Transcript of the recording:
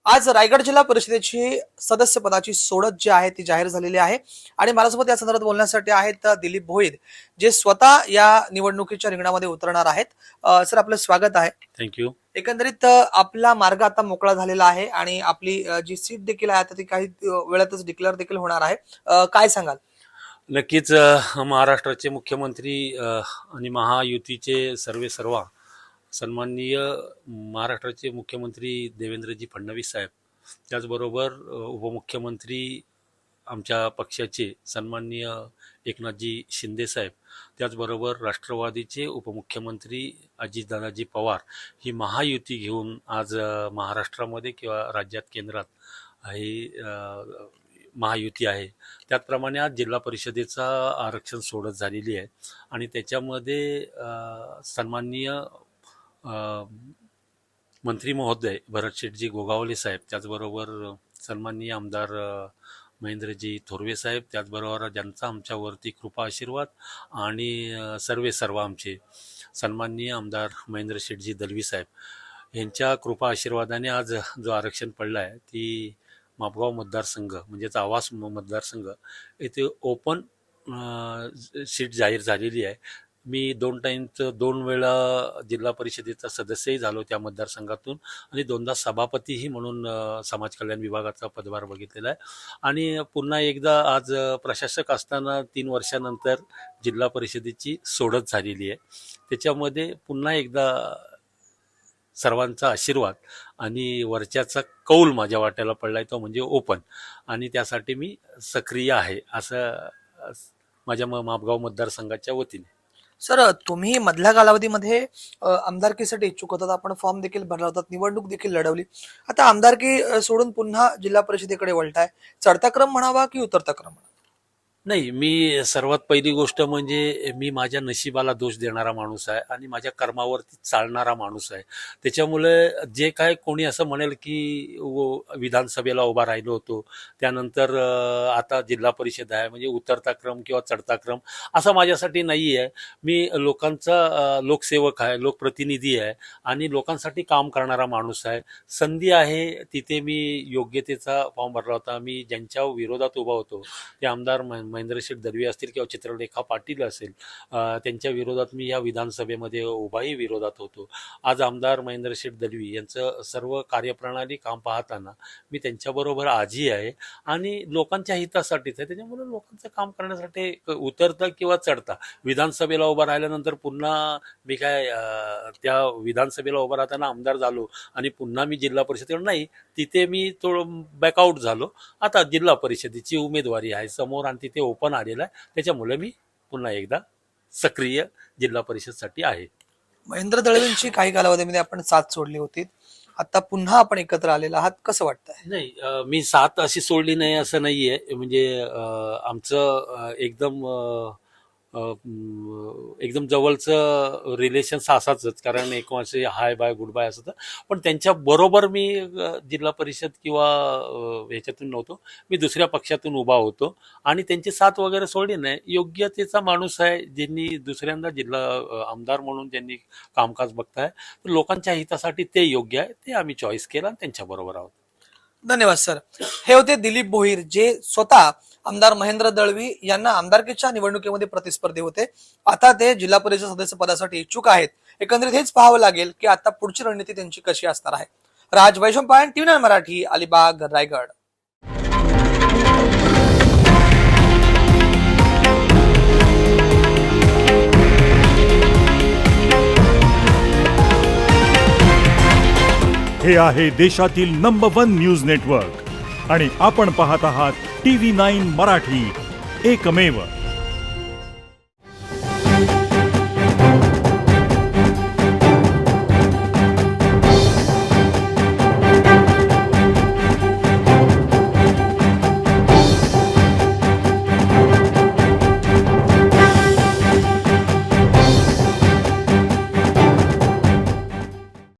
आज रायगड जिल्हा परिषदेची सदस्य पदाची सोडत जी आहे ती जाहीर झालेली आहे आणि माझ्यासोबत या संदर्भात बोलण्यासाठी आहेत दिलीप भोईर, जे स्वतः या निवडणुकीच्या रिंगणामध्ये उतरणार आहेत. सर, आपलं स्वागत आहे. थँक्यू. एकंदरीत आपला मार्ग आता मोकळा झालेला आहे आणि आपली जी सीट देखील आहे आता ती काही वेळातच डिक्लेअर देखील होणार आहे. काय सांगाल? नक्कीच महाराष्ट्राचे मुख्यमंत्री आणि महायुतीचे सर्वेसर्वा सन्माननीय महाराष्ट्राचे मुख्यमंत्री देवेंद्रजी फडणवीस साहेब, त्याचबरोबर उपमुख्यमंत्री आमच्या पक्षाचे सन्माननीय एकनाथजी शिंदे साहेब, त्याचबरोबर राष्ट्रवादीचे उपमुख्यमंत्री अजितदादाजी पवार, ही महायुती घेऊन आज महाराष्ट्रामध्ये किंवा राज्यात केंद्रात ही महायुती आहे. त्याचप्रमाणे आज जिल्हा परिषदेचा आरक्षण सोडत झालेली आहे आणि त्याच्यामध्ये सन्माननीय मंत्री महोदय भरत शेठजी गोगावले साहेब, त्याचबरोबर सन्माननीय आमदार महेंद्रजी थोरवे साहेब, त्याचबरोबर ज्यांचा आमच्यावरती कृपा आशीर्वाद आणि सर्व आमचे सन्माननीय आमदार महेंद्र शेठजी दलवी साहेब यांच्या कृपा आशीर्वादाने आज जो आरक्षण पडला आहे ती मापगाव मतदारसंघ म्हणजेच आवास मतदारसंघ येथे ओपन सीट जाहीर झालेली आहे. मी 2 वेळा जिल्हा परिषदेचा सदस्यही झालो त्या मतदारसंघातून आणि 2दा सभापतीही म्हणून समाज कल्याण विभागाचा पदभार बघितलेला आहे आणि पुन्हा एकदा आज प्रशासक असताना 3 वर्षानंतर जिल्हा परिषदेची सोडत झालेली आहे. त्याच्यामध्ये पुन्हा एकदा सर्वांचा आशीर्वाद आणि वरच्याचा कौल माझ्या वाट्याला पडलाय तो म्हणजे ओपन, आणि त्यासाठी मी सक्रिय आहे असं माझ्या मापगाव मतदारसंघाच्या वतीने. सर, तुम्ही मधल्या कालावधीमध्ये आमदारकीसाठी इच्छुक होतात, आपण फॉर्म देखील भरला होता, निवडणूक देखील लढवली. आता आमदारकी सोडून पुन्हा जिल्हा परिषदेकडे वळताय. चढता क्रम म्हणावा की उतरता क्रम म्हणावा? नाही, मी सर्वात पहिली गोष्ट म्हणजे मी माझ्या नशिबाला दोष देणारा माणूस आहे आणि माझ्या कर्मावरती चालणारा माणूस आहे. त्याच्यामुळे जे काय कोणी असं म्हणेल की विधानसभेला उभा राहिलो होतो त्यानंतर आता जिल्हा परिषद आहे म्हणजे उतरता क्रम किंवा चढता क्रम असं माझ्यासाठी नाही आहे. मी लोकांचा लोकसेवक आहे, लोकप्रतिनिधी आहे आणि लोकांसाठी काम करणारा माणूस आहे. संधी आहे तिथे मी योग्यतेचा फॉर्म भरला होता. मी ज्यांच्या विरोधात उभा होतो ते आमदार महेंद्रशेठ दलवी असतील किंवा चित्रलेखा पाटील असेल, त्यांच्या विरोधात मी या विधानसभेमध्ये उभाही विरोधात होतो. आज आमदार महेंद्रशेठ दलवी यांचं सर्व कार्यप्रणाली काम पाहताना मी त्यांच्याबरोबर आजही आहे आणि लोकांच्या हितासाठीच आहे. त्याच्यामुळे लोकांचं काम करण्यासाठी उतरता किंवा चढता विधानसभेला उभा राहिल्यानंतर पुन्हा मी काय त्या विधानसभेला उभा राहताना आमदार झालो आणि पुन्हा मी जिल्हा परिषदेवर नाही, तिथे मी थोडं बॅकआउट झालो. आता जिल्हा परिषदेची उमेदवारी आहे समोर आणि तिथे ओपन आलेला आहे, त्याच्यामुळे मी पुन्हा एकदा सक्रिय जिल्हा परिषदसाठी आहे. महेंद्र दळवींची काही कालावधीमध्ये आपण साथ सोडली होती, आता पुन्हा आपण एकत्र आलेला आहात, कसं वाटतंय? नाही, मी साथ अशी सोडली नाही असं नाहीये. म्हणजे आमचं एकदम जवळचं रिलेशन असाच, कारण एक वर्षी हाय बाय गुड बाय असतं. पण त्यांच्या बरोबर मी जिल्हा परिषद किंवा ह्याच्यातून नव्हतो, मी दुसऱ्या पक्षातून उभा होतो आणि त्यांची साथ वगैरे सोडली नाही. योग्यतेचा माणूस आहे, ज्यांनी दुसऱ्यांदा जिल्हा आमदार म्हणून ज्यांनी कामकाज बघताय, लोकांच्या हितासाठी ते योग्य आहे, ते आम्ही चॉईस केलं आणि त्यांच्याबरोबर आहोत. धन्यवाद सर. हे होते दिलीप भोईर, जे स्वतः आमदार महेंद्र दळवी यांना आमदारकीच्या निवडणुकीमध्ये प्रतिस्पर्धी होते. आता ते जिल्हा परिषद सदस्य पदासाठी इच्छुक आहेत. एकंदरीत हेच पाहावं लागेल की आता पुढची रणनीती त्यांची कशी असणार आहे. राज वैशंपायन, TV9 मराठी, अलिबाग, रायगड. हे आहे देशातील नंबर 1 न्यूज नेटवर्क आणि आपण पाहत आहात TV9 मराठी, एकमेव.